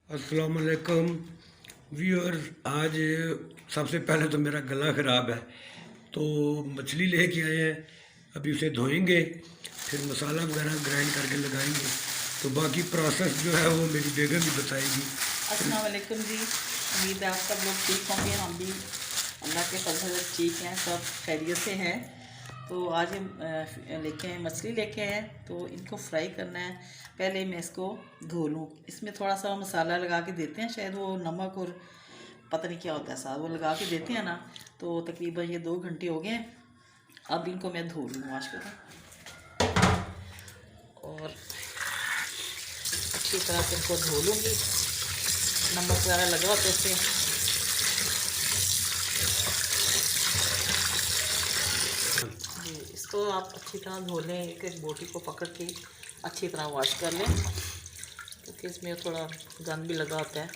अस्सलाम वालेकुम व्यूअर्स। आज सबसे पहले तो मेरा गला ख़राब है, तो मछली लेके आए हैं। अभी उसे धोएंगे, फिर मसाला वगैरह ग्राइंड करके लगाएंगे। तो बाकी प्रोसेस जो है वो मेरी बेगम भी बताएगी। अस्सलाम वालेकुम जी। उम्मीद है आप सब लोग ठीक होंगे। हम भी अल्लाह के फजल से ठीक हैं, सब खैरियत से हैं। तो आज हम लेके आए मछली लेके आए हैं, तो इनको फ्राई करना है। पहले मैं इसको धो लूँ। इसमें थोड़ा सा मसाला लगा के देते हैं, शायद वो नमक और पता नहीं क्या होता है साथ, वो लगा के देते हैं ना। तो तकरीबन ये 2 घंटे हो गए हैं। अब इनको मैं धो लूँ माशाल्लाह, और अच्छी तरह से इनको धो लूँगी। नमक वगैरह लगा होता है इससे। जी, इसको आप अच्छी तरह धो लें, एक बोटी को पकड़ के अच्छी तरह वॉश कर लें, क्योंकि इसमें थोड़ा गंद भी लगा होता है।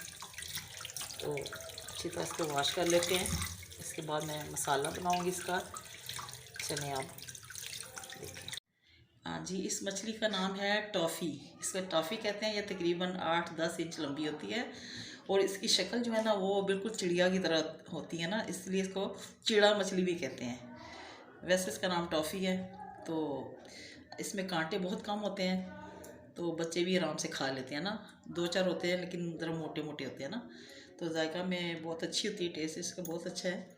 तो अच्छी तरह इसको वॉश कर लेते हैं। इसके बाद मैं मसाला बनाऊंगी इसका। चलें आप देखें। हाँ जी, इस मछली का नाम है टॉफ़ी। इसको टॉफ़ी कहते हैं। ये तकरीबन 8-10 इंच लंबी होती है, और इसकी शक्ल जो है ना वो बिल्कुल चिड़िया की तरह होती है ना, इसलिए इसको चिड़ा मछली भी कहते हैं। वैसे इसका नाम टॉफ़ी है। तो इसमें कांटे बहुत कम होते हैं, तो बच्चे भी आराम से खा लेते हैं ना। 2-4 होते हैं, लेकिन ज़रा मोटे मोटे होते हैं ना। तो जायका में बहुत अच्छी होती है, टेस्ट इसका बहुत अच्छा है।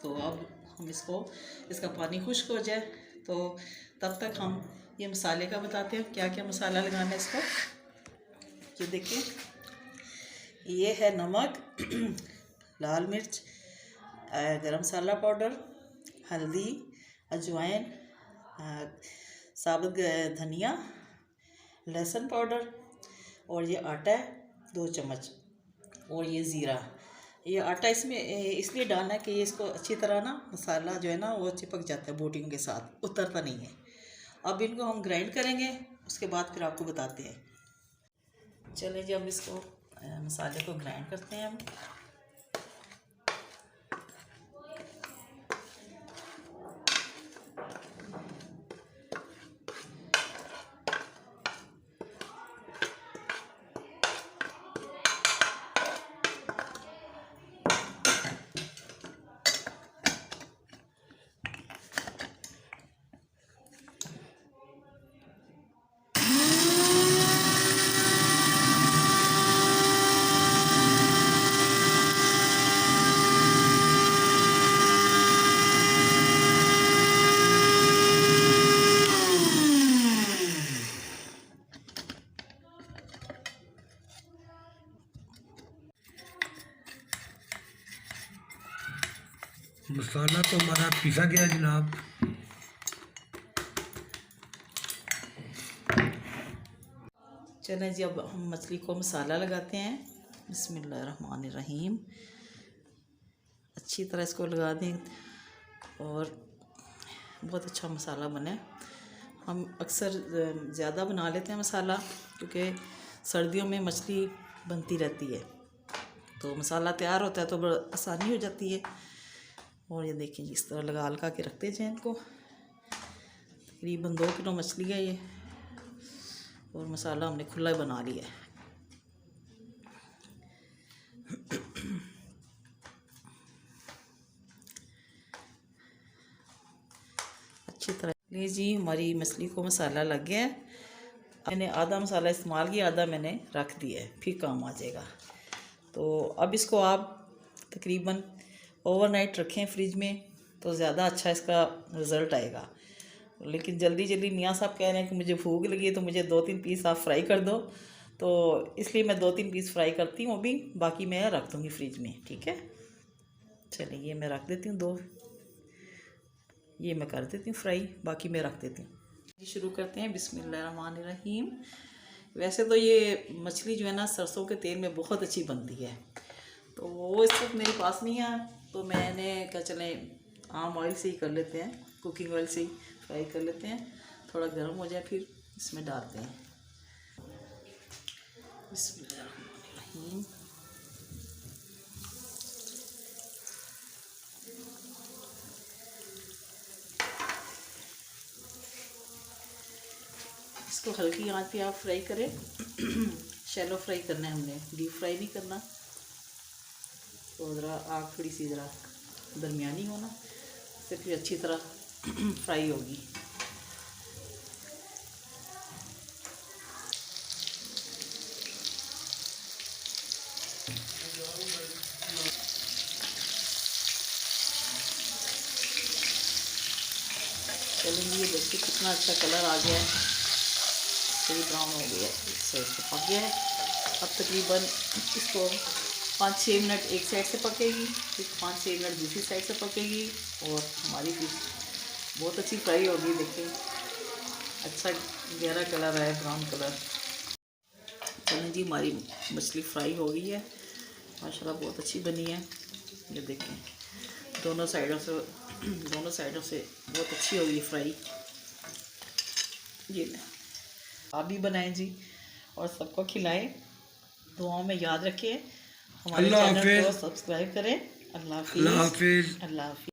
तो अब हम इसका पानी खुश्क हो जाए, तो तब तक हम ये मसाले का बताते हैं क्या क्या मसाला लगाना है इसको। ये देखिए, ये है नमक, लाल मिर्च, गरम मसाला पाउडर, हल्दी, अजवाइन, साबुत धनिया, लहसुन पाउडर, और ये आटा है 2 चम्मच, और ये ज़ीरा। ये आटा इसमें इसलिए डालना है कि ये इसको अच्छी तरह ना मसाला जो है ना वो चिपक जाता है बोटियों के साथ, उतरता नहीं है। अब इनको हम ग्राइंड करेंगे, उसके बाद फिर आपको बताते हैं। चलिए जी, अब इसको मसाले को ग्राइंड करते हैं हम। मसाला तो हमारा पिसा गया जनाब। चलें जी, अब हम मछली को मसाला लगाते हैं। बिस्मिल्लाहिर्रहमानिर्रहीम। अच्छी तरह इसको लगा दें, और बहुत अच्छा मसाला बने। हम अक्सर ज़्यादा बना लेते हैं मसाला, क्योंकि सर्दियों में मछली बनती रहती है, तो मसाला तैयार होता है तो बड़ा आसानी हो जाती है। और ये देखिए, इस तरह लगा लगा के रखते जाएँ इनको। तकरीबन 2 किलो मछली है ये, और मसाला हमने खुला बना लिया है। अच्छी तरह ले जी, हमारी मछली को मसाला लग गया है। मैंने आधा मसाला इस्तेमाल किया, आधा मैंने रख दिया है, फिर काम आ जाएगा। तो अब इसको आप तकरीबन ओवरनाइट रखें फ्रिज में, तो ज़्यादा अच्छा इसका रिज़ल्ट आएगा। लेकिन जल्दी जल्दी मियाँ साहब कह रहे हैं कि मुझे भूख लगी है, तो मुझे 2-3 पीस आप फ्राई कर दो। तो इसलिए मैं 2-3 पीस फ्राई करती हूँ अभी, बाकी मैं रख दूँगी फ्रिज में, ठीक है। चलिए, ये मैं रख देती हूँ 2, ये मैं कर देती हूँ फ्राई, बाकी मैं रख देती हूँ। शुरू करते हैं। बिस्मिल्लाहिर्रहमानिर्रहीम। वैसे तो ये मछली जो है ना सरसों के तेल में बहुत अच्छी बनती है, तो वो इस वक्त मेरे पास नहीं है, तो मैंने कहा चलें आम ऑयल से ही कर लेते हैं, कुकिंग ऑयल से ही फ्राई कर लेते हैं। थोड़ा गर्म हो जाए फिर इसमें डालते हैं। बिस्मिल्लाहिर्रहमानिर्रहीम। इसको हल्की आंच पे आप फ्राई करें। शैलो फ्राई करना है हमने, डीप फ्राई नहीं करना। तो ज़रा आग थोड़ी सी ज़रा दरमियानी हो ना, इससे फिर अच्छी तरह फ्राई होगी। चलेंगे, ये देखिए कितना अच्छा कलर आ गया है, सही ब्राउन हो गया है, इससे इसको पक गया है। अब तकरीबन इसको 5-6 मिनट एक साइड से पकेगी, फिर 5-6 मिनट दूसरी साइड से पकेगी और हमारी फिश बहुत अच्छी फ्राई होगी। देखिए अच्छा गहरा कलर है, ब्राउन कलर। चलें जी, हमारी मछली फ्राई हो गई है माशाल्लाह, बहुत अच्छी बनी है। ये देखें दोनों साइडों से बहुत अच्छी होगी फ्राई। ये आप भी बनाएं जी और सबको खिलाएं, दुआओं में याद रखें, हमारे अल्लाह चैनल को हाफिज़। सब्सक्राइब करें। अल्लाह अल्लाह हाफिज़। हाफिज़। अल्लाह हाफिज़।